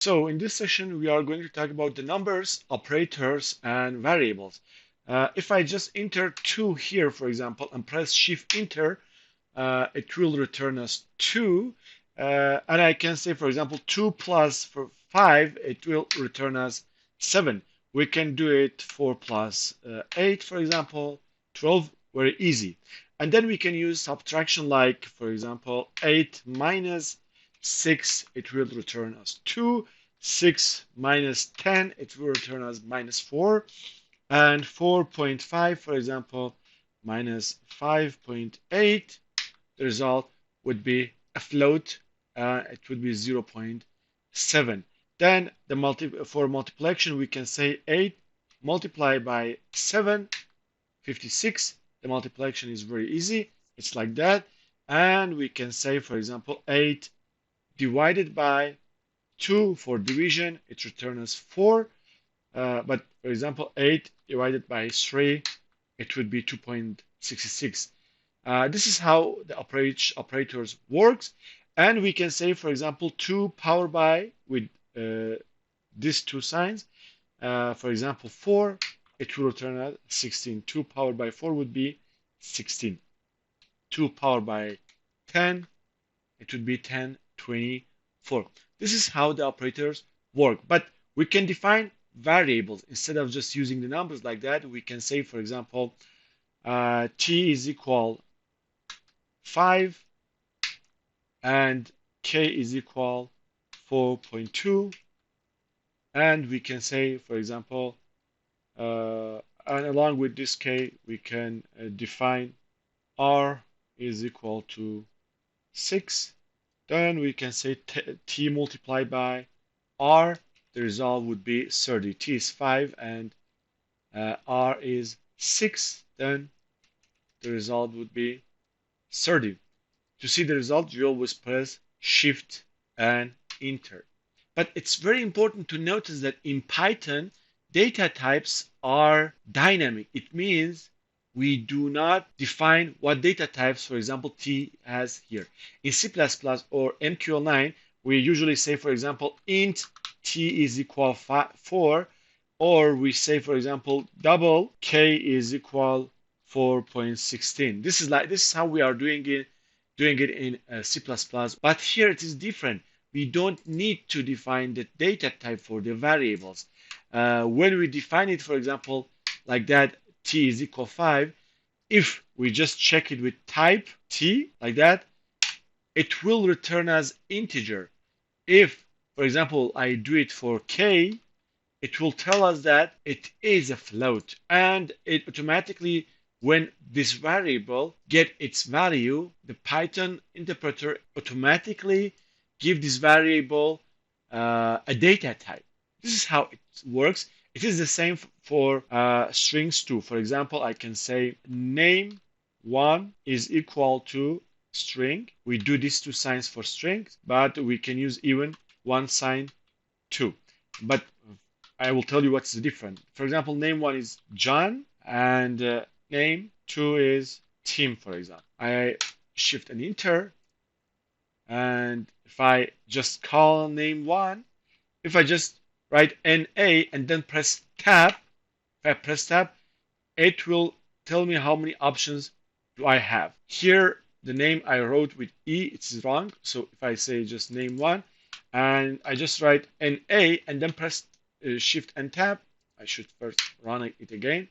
So in this session, we are going to talk about the numbers, operators, and variables. If I just enter 2 here, for example, and press Shift Enter, it will return us 2. And I can say, for example, 2 plus for 5, it will return us 7. We can do it 4 plus 8, for example, 12, very easy. And then we can use subtraction like, for example, 8 minus 6, it will return us 2. 6 minus 10, it will return us minus 4. And 4.5, for example, minus 5.8, the result would be a float. It would be 0.7. Then for multiplication, we can say 8 multiplied by 7, 56. The multiplication is very easy. It's like that. And we can say, for example, 8 divided by 2 for division. It returns us 4. But for example, 8 divided by 3, it would be 2.66. This is how the operators works. And we can say, for example, 2 powered by with these two signs. For example, 4, it will return as 16. 2 powered by 4 would be 16. 2 powered by 10, it would be 10, 24. This is how the operators work. But we can define variables. Instead of just using the numbers like that, we can say, for example, t is equal 5 and k is equal 4.2. And we can say, for example, and along with this k, we can define r is equal to 6. Then we can say t multiplied by r, the result would be 30. T is 5 and r is 6. Then the result would be 30. To see the result, you always press Shift and Enter. But it's very important to notice that in Python, data types are dynamic. It means we do not define what data types, for example, T has here. In C++ or MQL9, we usually say, for example, int T is equal 4, or we say, for example, double K is equal 4.16. This is how we are doing it in C++. But here it is different. We don't need to define the data type for the variables. When we define it, for example, like that, T is equal 5, if we just check it with type T, like that, it will return as integer. If, for example, I do it for K, it will tell us that it is a float, and it automatically, when this variable get its value, the Python interpreter automatically give this variable a data type. This is how it works. It is the same for strings too. For example, I can say name1 is equal to string. We do these two signs for strings, but we can use even one sign too. But I will tell you what's the difference. For example, name1 is John and name2 is Tim, for example. I shift and enter, and if I just call name1, if I just write NA and then press tab, if I press tab, it will tell me how many options do I have. Here, the name I wrote with E, it's wrong. So if I say just name1, and I just write NA and then press Shift and tab, I should first run it again.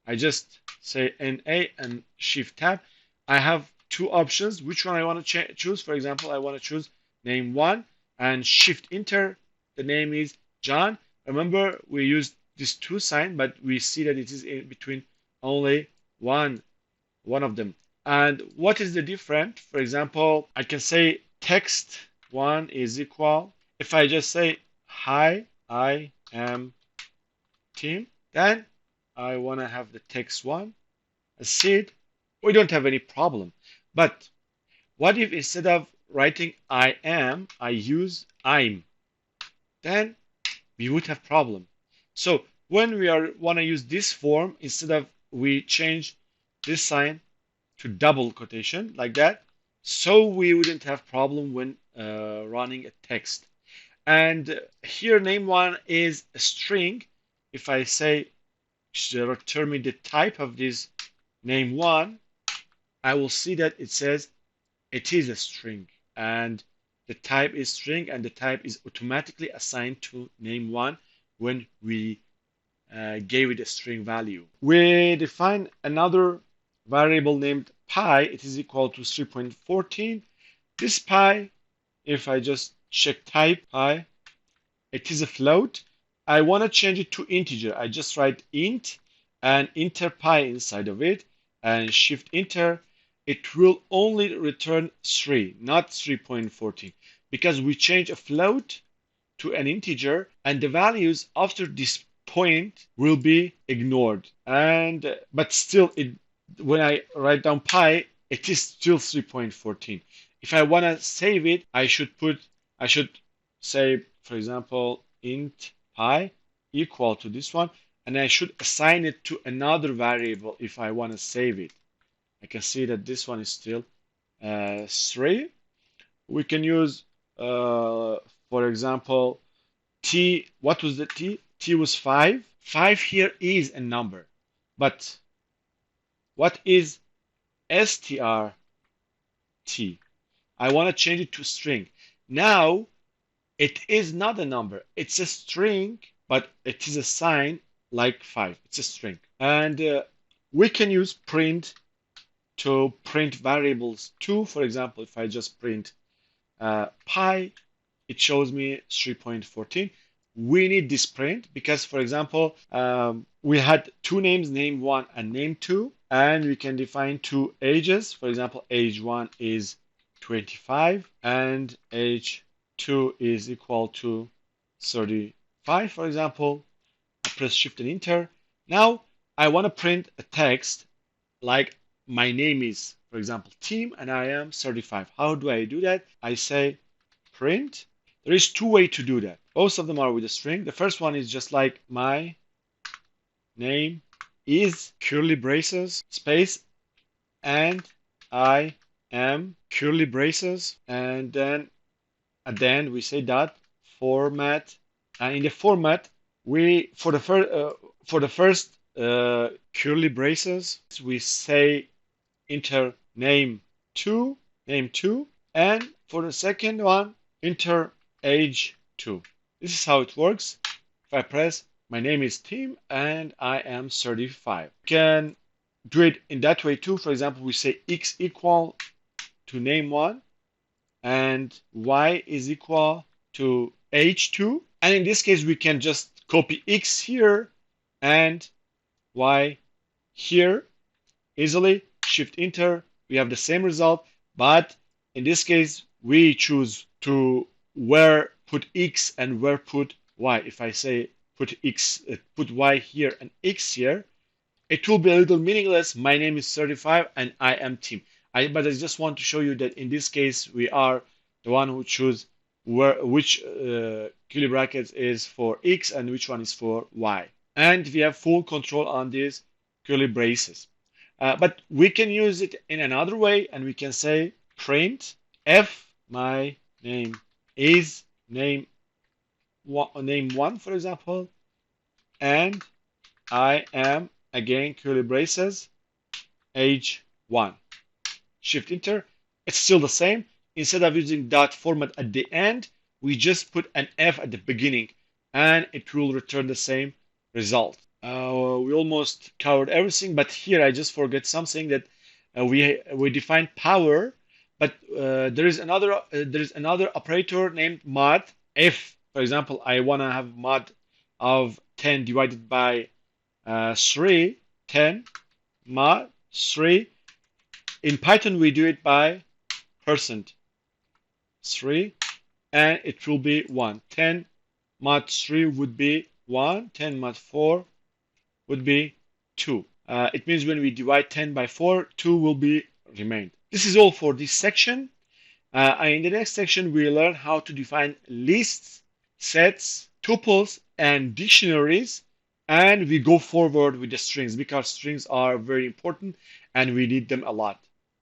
I just say NA and Shift tab. I have two options. Which one I want to choose? For example, I want to choose name1 and Shift enter. The name is John. Remember, we used this two sign, but we see that it is in between only one of them. And what is the difference? For example, I can say text one is equal. If I just say hi, I am Tim, then I want to have the text one as seed. We don't have any problem. But what if instead of writing I am, I use I'm? Then we would have problem. So when we want to use this form, instead of we change this sign to double quotation like that, so we wouldn't have problem when running a text. And here name1 is a string. If I say return me the type of this name1, I will see that it says it is a string, and the type is string, and the type is automatically assigned to name1 when we gave it a string value. We define another variable named pi. It is equal to 3.14. This pi, if I just check type pi, it is a float. I want to change it to integer. I just write int and enter pi inside of it and shift enter. It will only return 3, not 3.14, because we change a float to an integer, and the values after this point will be ignored. And but still, when I write down pi, it is still 3.14. If I want to save it, I should say, for example, int pi equal to this one, and I should assign it to another variable if I want to save it. I can see that this one is still 3. We can use, for example, t. What was the t? T was 5. 5 here is a number. But what is strt? I want to change it to string. Now, it is not a number. It's a string, but it is a sign like 5. It's a string. And we can use print to print variables too. For example, if I just print pi, it shows me 3.14. We need this print because, for example, we had two names, name1 and name2, and we can define two ages. For example, age 1 is 25 and age 2 is equal to 35, for example. I press shift and enter. Now I want to print a text like my name is, for example, Tim, and I am 35. How do I do that? I say print. There is two ways to do that. Both of them are with a string. The first one is just like my name is curly braces space and I am curly braces, and then at the end we say dot format, and in the format we for the first curly braces we say enter name2, and for the second one enter age 2. This is how it works. If I press my name is Tim and I am 35. You can do it in that way too. For example, we say x equal to name1 and y is equal to age 2. And in this case, we can just copy x here and y here easily. Shift enter. We have the same result, but in this case, we choose to where put x and where put y. If I say put y here and x here, it will be a little meaningless. My name is 35 and I am Tim. But I just want to show you that in this case, we are the one who choose which curly brackets is for x and which one is for y. And we have full control on these curly braces. But we can use it in another way, and we can say print if my name is name1, for example, and I am, again, curly braces, age 1. Shift enter. It's still the same. Instead of using dot format at the end, we just put an F at the beginning, and it will return the same result. We almost covered everything, but here I just forget something, that we defined power, but there is another operator named mod. If, for example, I want to have mod of 10 divided by 3, 10 mod 3. In Python, we do it by %3, and it will be 1. 10 mod 3 would be 1. 10 mod 4 would be 2. It means when we divide 10 by 4, 2 will be remained. This is all for this section. In the next section, we learn how to define lists, sets, tuples, and dictionaries. And we go forward with the strings because strings are very important and we need them a lot.